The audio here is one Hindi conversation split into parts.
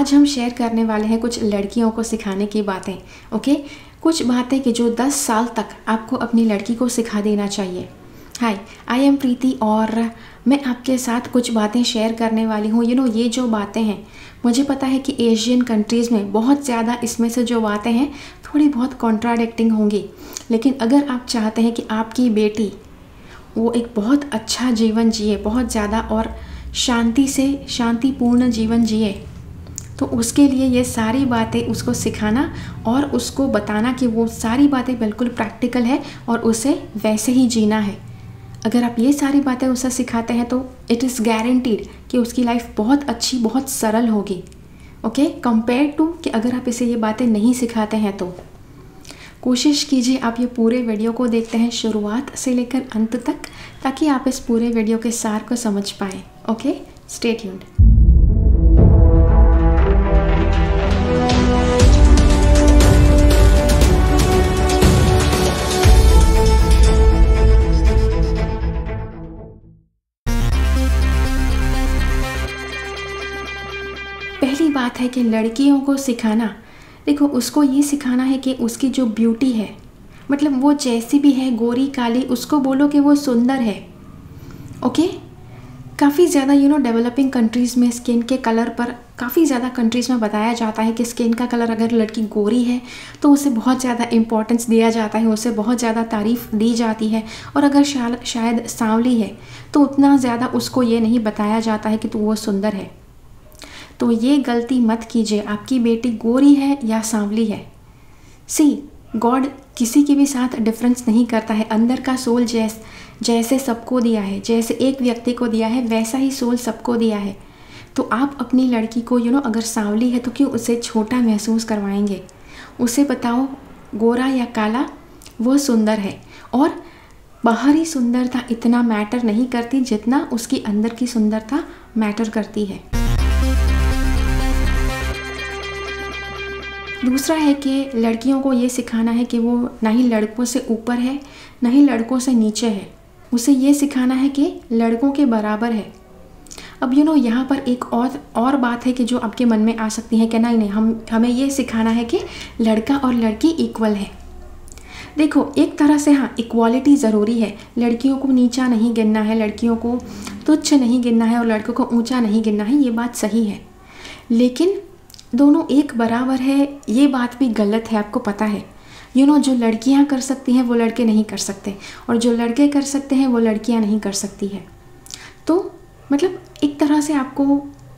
आज हम शेयर करने वाले हैं कुछ लड़कियों को सिखाने की बातें। ओके, कुछ बातें कि जो 10 साल तक आपको अपनी लड़की को सिखा देना चाहिए। हाय, आई एम प्रीति और मैं आपके साथ कुछ बातें शेयर करने वाली हूँ। ये जो बातें हैं, मुझे पता है कि एशियन कंट्रीज़ में बहुत ज़्यादा इसमें से जो बातें हैं थोड़ी बहुत कॉन्ट्राडिक्टिंग होंगी, लेकिन अगर आप चाहते हैं कि आपकी बेटी वो एक बहुत अच्छा जीवन जिए, बहुत ज़्यादा और शांतिपूर्ण जीवन जिए, तो उसके लिए ये सारी बातें उसको सिखाना और उसको बताना कि वो सारी बातें बिल्कुल प्रैक्टिकल है और उसे वैसे ही जीना है। अगर आप ये सारी बातें उसे सिखाते हैं तो इट इज़ गारंटीड कि उसकी लाइफ बहुत अच्छी, बहुत सरल होगी। ओके, कंपेयर टू कि अगर आप इसे ये बातें नहीं सिखाते हैं तो कोशिश कीजिए आप ये पूरे वीडियो को देखते हैं शुरुआत से लेकर अंत तक, ताकि आप इस पूरे वीडियो के सार को समझ पाएँ। Okay, stay tuned. पहली बात है कि लड़कियों को सिखाना, देखो उसको ये सिखाना है कि उसकी जो ब्यूटी है, मतलब वो जैसी भी है, गोरी काली, उसको बोलो कि वो सुंदर है। ओके, काफ़ी ज़्यादा डेवलपिंग कंट्रीज़ में स्किन के कलर पर काफ़ी ज़्यादा कंट्रीज़ में बताया जाता है कि स्किन का कलर, अगर लड़की गोरी है तो उसे बहुत ज़्यादा इम्पोर्टेंस दिया जाता है, उसे बहुत ज़्यादा तारीफ़ दी जाती है, और अगर शायद सांवली है तो उतना ज़्यादा उसको ये नहीं बताया जाता है कि वो सुंदर है। तो ये गलती मत कीजिए, आपकी बेटी गोरी है या सांवली है। गॉड किसी के भी साथ डिफरेंस नहीं करता है। अंदर का सोल जैसे सबको दिया है, जैसे एक व्यक्ति को दिया है, वैसा ही सोल सबको दिया है। तो आप अपनी लड़की को अगर सांवली है तो क्यों उसे छोटा महसूस करवाएंगे? उसे बताओ गोरा या काला, वो सुंदर है, और बाहरी सुंदरता इतना मैटर नहीं करती जितना उसकी अंदर की सुंदरता मैटर करती है। दूसरा है कि लड़कियों को ये सिखाना है कि वो ना ही लड़कों से ऊपर है, ना ही लड़कों से नीचे है। उसे ये सिखाना है कि लड़कों के बराबर है। अब यहाँ पर एक और बात है कि जो आपके मन में आ सकती है कि नहीं, हमें ये सिखाना है कि लड़का और लड़की इक्वल है। देखो, एक तरह से हाँ, इक्वालिटी ज़रूरी है। लड़कियों को नीचा नहीं गिनना है, लड़कियों को तुच्छ नहीं गिनना है और लड़कों को ऊंचा नहीं गिनना है, ये बात सही है। लेकिन दोनों एक बराबर है, ये बात भी गलत है। आपको पता है जो लड़कियां कर सकती हैं वो लड़के नहीं कर सकते, और जो लड़के कर सकते हैं वो लड़कियां नहीं कर सकती है। तो मतलब एक तरह से आपको,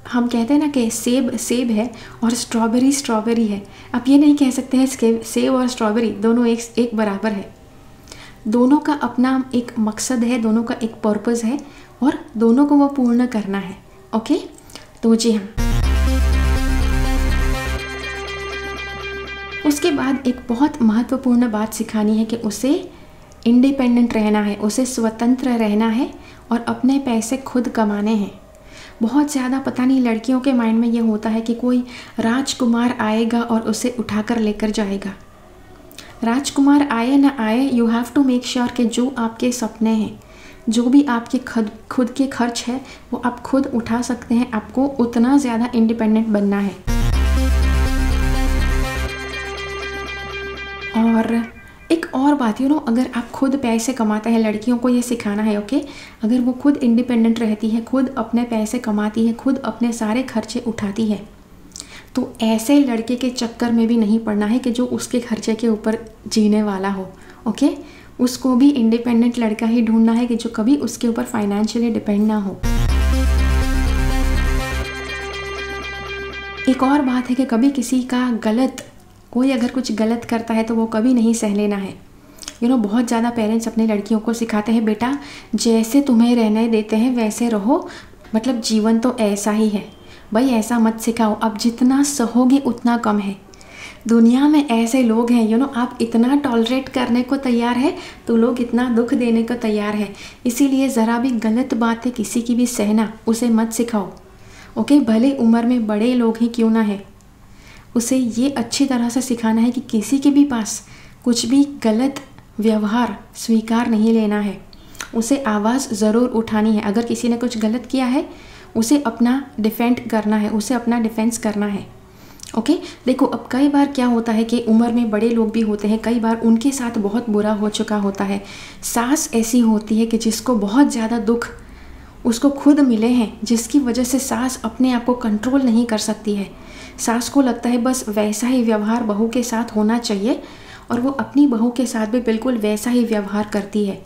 हम कहते हैं ना कि सेब है और स्ट्रॉबेरी है। आप ये नहीं कह सकते हैं सेब और स्ट्रॉबेरी दोनों एक बराबर है। दोनों का अपना एक मकसद है, दोनों का एक पर्पज़ है, और दोनों को वो पूर्ण करना है। ओके, तो जी हाँ। उसके बाद एक बहुत महत्वपूर्ण बात सिखानी है कि उसे इंडिपेंडेंट रहना है, उसे स्वतंत्र रहना है और अपने पैसे खुद कमाने हैं। बहुत ज़्यादा पता नहीं लड़कियों के माइंड में ये होता है कि कोई राजकुमार आएगा और उसे उठाकर लेकर जाएगा। राजकुमार आए ना आए, you have to make sure कि जो आपके सपने हैं, जो भी आपके खुद के खर्च है, वो आप खुद उठा सकते हैं। आपको उतना ज़्यादा इंडिपेंडेंट बनना है। और एक और बात, अगर आप खुद पैसे कमाते हैं, लड़कियों को ये सिखाना है। ओके, अगर वो खुद इंडिपेंडेंट रहती है, खुद अपने पैसे कमाती है, खुद अपने सारे खर्चे उठाती है, तो ऐसे लड़के के चक्कर में भी नहीं पड़ना है कि जो उसके खर्चे के ऊपर जीने वाला हो। ओके, उसको भी इंडिपेंडेंट लड़का ही ढूंढना है कि जो कभी उसके ऊपर फाइनेंशियली डिपेंड ना हो। एक और बात है कि कभी किसी का कोई अगर कुछ गलत करता है तो वो कभी नहीं सह लेना है। बहुत ज़्यादा पेरेंट्स अपने लड़कियों को सिखाते हैं, बेटा जैसे तुम्हें रहने देते हैं वैसे रहो, मतलब जीवन तो ऐसा ही है। भाई ऐसा मत सिखाओ, अब जितना सहोगे उतना कम है। दुनिया में ऐसे लोग हैं, आप इतना टॉलरेट करने को तैयार है तो लोग इतना दुख देने को तैयार है। इसीलिए ज़रा भी गलत बातें किसी की भी सहना, उसे मत सिखाओ। ओके, भले उम्र में बड़े लोग ही क्यों ना है, उसे ये अच्छी तरह से सिखाना है कि किसी के भी पास कुछ भी गलत व्यवहार स्वीकार नहीं लेना है। उसे आवाज़ ज़रूर उठानी है। अगर किसी ने कुछ गलत किया है, उसे अपना डिफेंड करना है, उसे अपना डिफेंस करना है। ओके। देखो अब कई बार क्या होता है कि उम्र में बड़े लोग भी होते हैं, कई बार उनके साथ बहुत बुरा हो चुका होता है। सास ऐसी होती है कि जिसको बहुत ज़्यादा दुख उसको खुद मिले हैं, जिसकी वजह से सास अपने आप को कंट्रोल नहीं कर सकती है। सास को लगता है बस वैसा ही व्यवहार बहू के साथ होना चाहिए, और वो अपनी बहू के साथ भी बिल्कुल वैसा ही व्यवहार करती है।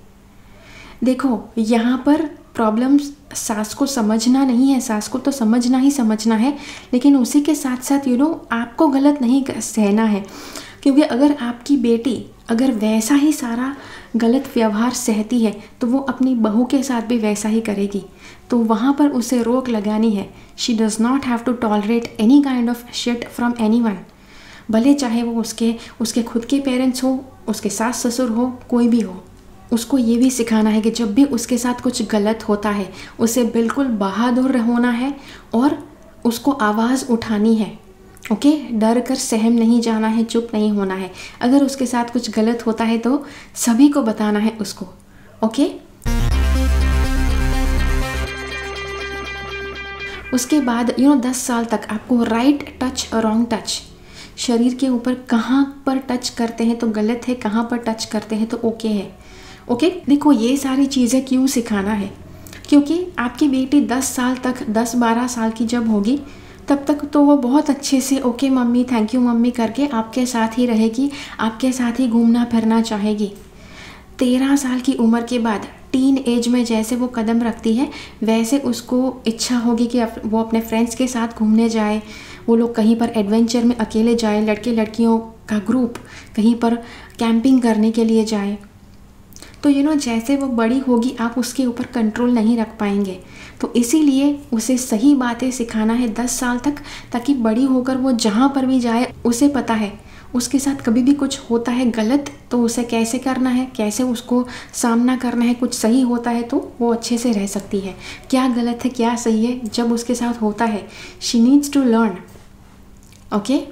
देखो यहाँ पर प्रॉब्लम सास को समझना नहीं है, सास को तो समझना ही समझना है, लेकिन उसी के साथ साथ आपको गलत नहीं सहना है। क्योंकि अगर आपकी बेटी अगर वैसा ही सारा गलत व्यवहार सहती है तो वो अपनी बहू के साथ भी वैसा ही करेगी। तो वहाँ पर उसे रोक लगानी है। She does not have to tolerate any kind of shit from anyone, भले चाहे वो उसके खुद के पेरेंट्स हो, उसके सास ससुर हो, कोई भी हो। उसको ये भी सिखाना है कि जब भी उसके साथ कुछ गलत होता है उसे बिल्कुल बहादुर होना है और उसको आवाज़ उठानी है। ओके, डर कर सहम नहीं जाना है, चुप नहीं होना है। अगर उसके साथ कुछ गलत होता है तो सभी को बताना है उसको। ओके, उसके बाद 10 साल तक आपको राइट टच और रॉन्ग टच, शरीर के ऊपर कहाँ पर टच करते हैं तो गलत है, कहाँ पर टच करते हैं तो ओके है। ओके, देखो ये सारी चीज़ें क्यों सिखाना है, क्योंकि आपकी बेटी 10 साल तक 10-12 साल की जब होगी तब तक तो वो बहुत अच्छे से okay mummy, thank you mummy करके आपके साथ ही रहेगी, आपके साथ ही घूमना फिरना चाहेगी। 13 साल की उम्र के बाद टीन एज में जैसे वो कदम रखती है वैसे उसको इच्छा होगी कि वो अपने फ्रेंड्स के साथ घूमने जाए, वो लोग कहीं पर एडवेंचर में अकेले जाए, लड़के लड़कियों का ग्रुप कहीं पर कैंपिंग करने के लिए जाए। तो जैसे वो बड़ी होगी आप उसके ऊपर कंट्रोल नहीं रख पाएंगे। तो इसीलिए उसे सही बातें सिखाना है 10 साल तक, ताकि बड़ी होकर वो जहाँ पर भी जाए उसे पता है उसके साथ कभी भी कुछ होता है गलत तो उसे कैसे करना है, कैसे उसको सामना करना है। कुछ सही होता है तो वो अच्छे से रह सकती है, क्या गलत है क्या सही है जब उसके साथ होता है। She needs to learn. Okay,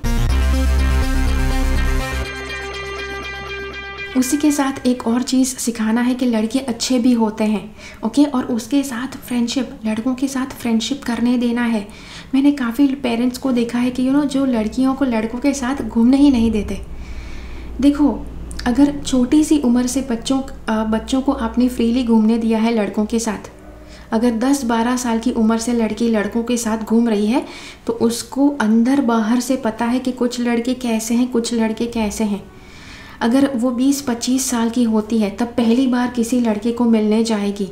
उसी के साथ एक और चीज़ सिखाना है कि लड़के अच्छे भी होते हैं। ओके, और उसके साथ फ्रेंडशिप, लड़कों के साथ फ्रेंडशिप करने देना है। मैंने काफ़ी पेरेंट्स को देखा है कि जो लड़कियों को लड़कों के साथ घूमने ही नहीं देते। देखो अगर छोटी सी उम्र से बच्चों को आपने फ्रीली घूमने दिया है लड़कों के साथ, अगर 10-12 साल की उम्र से लड़की लड़कों के साथ घूम रही है तो उसको अंदर बाहर से पता है कि कुछ लड़के कैसे हैं, कुछ लड़के कैसे हैं। अगर वो 20-25 साल की होती है तब पहली बार किसी लड़के को मिलने जाएगी,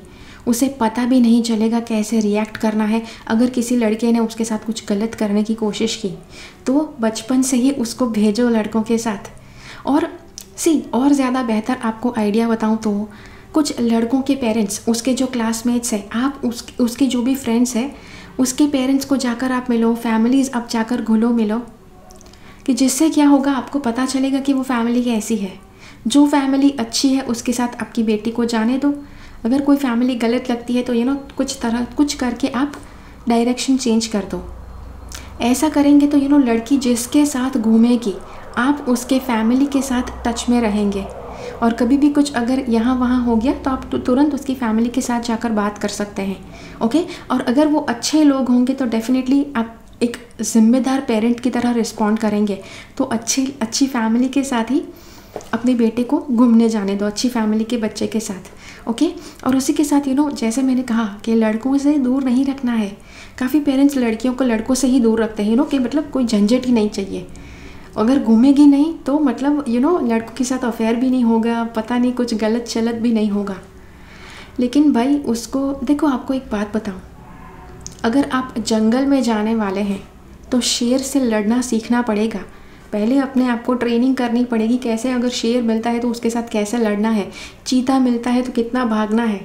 उसे पता भी नहीं चलेगा कैसे रिएक्ट करना है। अगर किसी लड़के ने उसके साथ कुछ गलत करने की कोशिश की तो बचपन से ही उसको भेजो लड़कों के साथ। और ज़्यादा बेहतर आपको आइडिया बताऊं तो कुछ लड़कों के पेरेंट्स, उसके जो क्लासमेट्स हैं, आप उसके जो भी फ्रेंड्स हैं उसके पेरेंट्स को जाकर आप मिलो, फैमिलीज़ आप जाकर घुलो मिलो, कि जिससे क्या होगा आपको पता चलेगा कि वो फैमिली कैसी है। जो फैमिली अच्छी है उसके साथ आपकी बेटी को जाने दो। अगर कोई फैमिली गलत लगती है तो कुछ करके आप डायरेक्शन चेंज कर दो। ऐसा करेंगे तो लड़की जिसके साथ घूमेगी आप उसके फैमिली के साथ टच में रहेंगे, और कभी भी कुछ अगर यहाँ वहाँ हो गया तो आप तुरंत उसकी फैमिली के साथ जाकर बात कर सकते हैं। ओके, और अगर वो अच्छे लोग होंगे तो डेफिनेटली आप एक जिम्मेदार पेरेंट की तरह रिस्पॉन्ड करेंगे। तो अच्छी फैमिली के साथ ही अपने बेटे को घूमने जाने दो, अच्छी फैमिली के बच्चे के साथ। ओके, और उसी के साथ जैसे मैंने कहा कि लड़कों से दूर नहीं रखना है। काफ़ी पेरेंट्स लड़कियों को लड़कों से ही दूर रखते हैं कि मतलब कोई झंझट ही नहीं चाहिए। अगर घूमेगी नहीं तो मतलब लड़कों के साथ अफेयर भी नहीं होगा, पता नहीं कुछ गलत चलत भी नहीं होगा। लेकिन भाई उसको देखो, आपको एक बात बताऊँ, अगर आप जंगल में जाने वाले हैं तो शेर से लड़ना सीखना पड़ेगा। पहले अपने आप को ट्रेनिंग करनी पड़ेगी कैसे, अगर शेर मिलता है तो उसके साथ कैसे लड़ना है, चीता मिलता है तो कितना भागना है।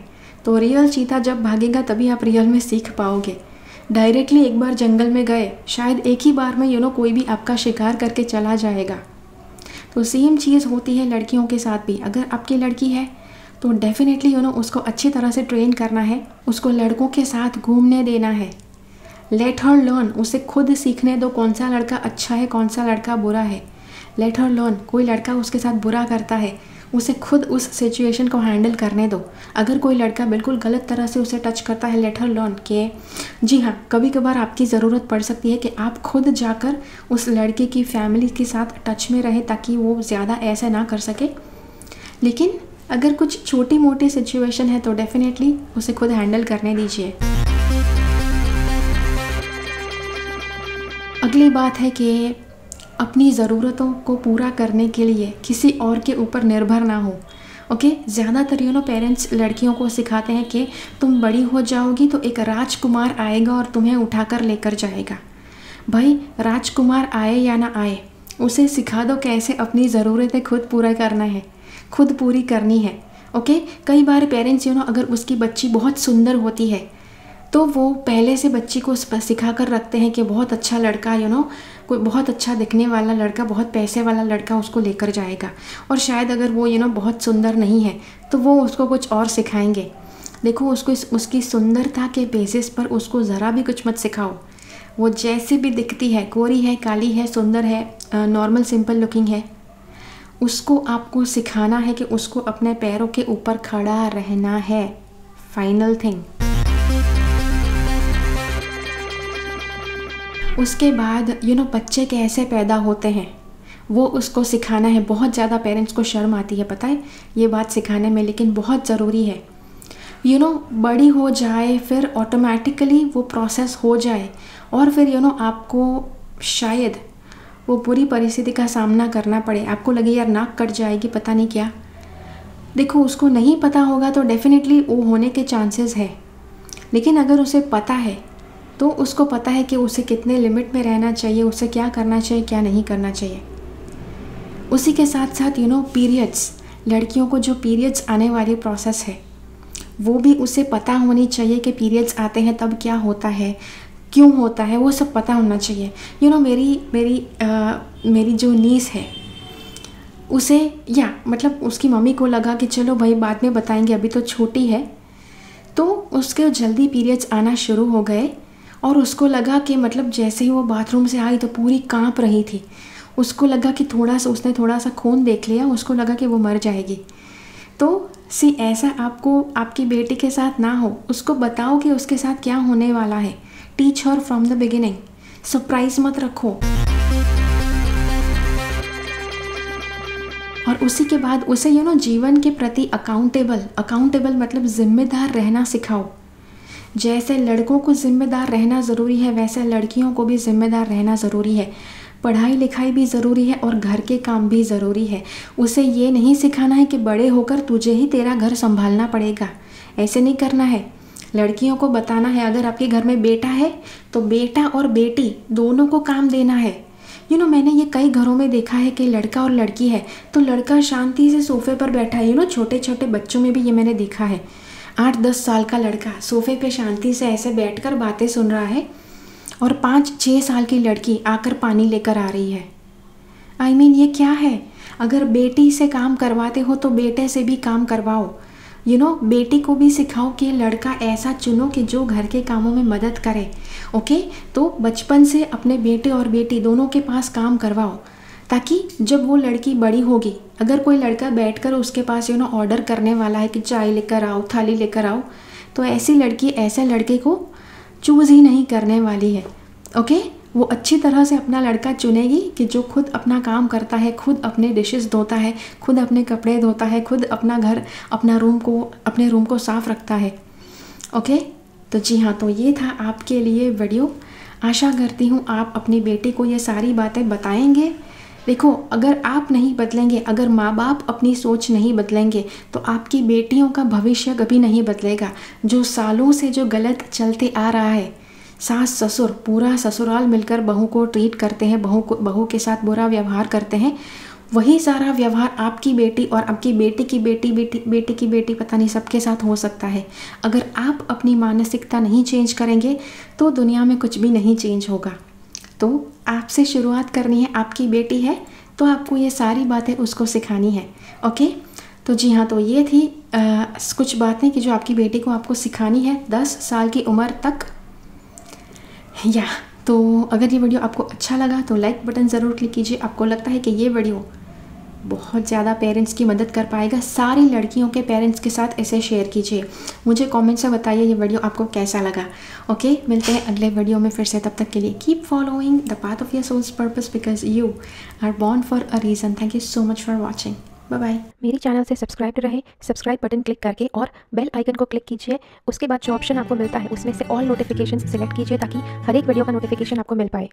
तो रियल चीता जब भागेगा तभी आप रियल में सीख पाओगे। डायरेक्टली एक बार जंगल में गए, शायद एक ही बार में कोई भी आपका शिकार करके चला जाएगा। तो सेम चीज़ होती है लड़कियों के साथ भी। अगर आपकी लड़की है तो डेफिनेटली उसको अच्छी तरह से ट्रेन करना है, उसको लड़कों के साथ घूमने देना है। लेट हर लर्न, उसे खुद सीखने दो कौन सा लड़का अच्छा है कौन सा लड़का बुरा है। Let her learn. कोई लड़का उसके साथ बुरा करता है, उसे खुद उस सिचुएशन को हैंडल करने दो। अगर कोई लड़का बिल्कुल गलत तरह से उसे टच करता है, लेट हर लर्न के जी हाँ, कभी कभार आपकी ज़रूरत पड़ सकती है कि आप खुद जाकर उस लड़के की फैमिली के साथ टच में रहे ताकि वो ज़्यादा ऐसा ना कर सके। लेकिन अगर कुछ छोटी मोटी सिचुएशन है तो डेफिनेटली उसे खुद हैंडल करने दीजिए। अगली बात है कि अपनी ज़रूरतों को पूरा करने के लिए किसी और के ऊपर निर्भर ना हो। ओके, ज़्यादातर पेरेंट्स लड़कियों को सिखाते हैं कि तुम बड़ी हो जाओगी तो एक राजकुमार आएगा और तुम्हें उठाकर लेकर जाएगा। भाई, राजकुमार आए या ना आए, उसे सिखा दो कैसे अपनी ज़रूरतें खुद पूरा करना है, खुद पूरी करनी है। ओके, कई बार पेरेंट्स अगर उसकी बच्ची बहुत सुंदर होती है तो वो पहले से बच्ची को सिखा कर रखते हैं कि बहुत अच्छा लड़का कोई बहुत अच्छा दिखने वाला लड़का, बहुत पैसे वाला लड़का उसको लेकर जाएगा। और शायद अगर वो बहुत सुंदर नहीं है तो वो उसको कुछ और सिखाएंगे। देखो, उसकी सुंदरता के बेसिस पर उसको ज़रा भी कुछ मत सिखाओ। वो जैसी भी दिखती है, गोरी है, काली है, सुंदर है, नॉर्मल सिंपल लुकिंग है, उसको आपको सिखाना है कि उसको अपने पैरों के ऊपर खड़ा रहना है। Final thing. उसके बाद बच्चे कैसे पैदा होते हैं वो उसको सिखाना है। बहुत ज़्यादा पेरेंट्स को शर्म आती है, पता है, ये बात सिखाने में, लेकिन बहुत ज़रूरी है। बड़ी हो जाए फिर ऑटोमेटिकली वो प्रोसेस हो जाए और फिर आपको शायद वो बुरी परिस्थिति का सामना करना पड़े। आपको लगे यार नाक कट जाएगी, पता नहीं क्या। देखो, उसको नहीं पता होगा तो डेफिनेटली वो होने के चांसेस है, लेकिन अगर उसे पता है तो उसको पता है कि उसे कितने लिमिट में रहना चाहिए, उसे क्या करना चाहिए, क्या नहीं करना चाहिए। उसी के साथ साथ पीरियड्स, लड़कियों को जो पीरियड्स आने वाली प्रोसेस है वो भी उसे पता होनी चाहिए कि पीरियड्स आते हैं तब क्या होता है, क्यों होता है, वो सब पता होना चाहिए। मेरी जो नीस है उसे उसकी मम्मी को लगा कि चलो भाई बाद में बताएंगे, अभी तो छोटी है, तो उसके जल्दी पीरियड्स आना शुरू हो गए और उसको लगा कि जैसे ही वो बाथरूम से आई तो पूरी कांप रही थी। उसको लगा कि उसने थोड़ा सा खून देख लिया, उसको लगा कि वो मर जाएगी। तो ऐसा आपको आपकी बेटी के साथ ना हो, उसको बताओ कि उसके साथ क्या होने वाला है। Teach her from the beginning, surprise मत रखो। और उसी के बाद उसे जीवन के प्रति अकाउंटेबल मतलब जिम्मेदार रहना सिखाओ। जैसे लड़कों को जिम्मेदार रहना ज़रूरी है वैसे लड़कियों को भी जिम्मेदार रहना ज़रूरी है। पढ़ाई लिखाई भी ज़रूरी है और घर के काम भी ज़रूरी है। उसे ये नहीं सिखाना है कि बड़े होकर तुझे ही तेरा घर संभालना पड़ेगा, ऐसे नहीं करना है। लड़कियों को बताना है अगर आपके घर में बेटा है तो बेटा और बेटी दोनों को काम देना है। मैंने ये कई घरों में देखा है कि लड़का और लड़की है तो लड़का शांति से सोफे पर बैठा है। छोटे छोटे बच्चों में भी ये मैंने देखा है। 8-10 साल का लड़का सोफे पे शांति से ऐसे बैठकर बातें सुन रहा है और 5-6 साल की लड़की आकर पानी लेकर आ रही है। ये क्या है? अगर बेटी से काम करवाते हो तो बेटे से भी काम करवाओ। बेटी को भी सिखाओ कि लड़का ऐसा चुनो कि जो घर के कामों में मदद करे। ओके, तो बचपन से अपने बेटे और बेटी दोनों के पास काम करवाओ ताकि जब वो लड़की बड़ी होगी, अगर कोई लड़का बैठकर उसके पास ऑर्डर करने वाला है कि चाय लेकर आओ, थाली लेकर आओ, तो ऐसी लड़की ऐसे लड़के को चूज़ ही नहीं करने वाली है। ओके, वो अच्छी तरह से अपना लड़का चुनेगी कि जो खुद अपना काम करता है, खुद अपने डिशेस धोता है, खुद अपने कपड़े धोता है, खुद अपना घर अपने रूम को साफ़ रखता है। ओके, तो जी हाँ, तो ये था आपके लिए वीडियो। आशा करती हूँ आप अपनी बेटी को ये सारी बातें बताएंगे। देखो, अगर आप नहीं बदलेंगे, अगर माँ बाप अपनी सोच नहीं बदलेंगे तो आपकी बेटियों का भविष्य कभी नहीं बदलेगा। जो सालों से जो गलत चलते आ रहा है, सास ससुर पूरा ससुराल मिलकर बहू को ट्रीट करते हैं, बहू के साथ बुरा व्यवहार करते हैं, वही सारा व्यवहार आपकी बेटी और आपकी बेटी की बेटी पता नहीं सबके साथ हो सकता है। अगर आप अपनी मानसिकता नहीं चेंज करेंगे तो दुनिया में कुछ भी नहीं चेंज होगा। तो आपसे शुरुआत करनी है। आपकी बेटी है तो आपको ये सारी बातें उसको सिखानी है। ओके, तो जी हाँ, तो ये थी कुछ बातें कि जो आपकी बेटी को आपको सिखानी है 10 साल की उम्र तक। तो अगर ये वीडियो आपको अच्छा लगा तो लाइक बटन ज़रूर क्लिक कीजिए। आपको लगता है कि ये वीडियो बहुत ज़्यादा पेरेंट्स की मदद कर पाएगा, सारी लड़कियों के पेरेंट्स के साथ इसे शेयर कीजिए। मुझे कमेंट से बताइए ये वीडियो आपको कैसा लगा। ओके, मिलते हैं अगले वीडियो में फिर से। तब तक के लिए keep following the path of your soul's purpose because you are born for a reason. Thank you so much for watching. Bye bye. मेरी चैनल से सब्सक्राइब रहे, सब्सक्राइब बटन क्लिक करके और बेल आइकन को क्लिक कीजिए। उसके बाद जो ऑप्शन आपको मिलता है उसमें से ऑल नोटिफिकेशन सिलेक्ट कीजिए ताकि हर एक वीडियो का नोटिफिकेशन आपको मिल पाए।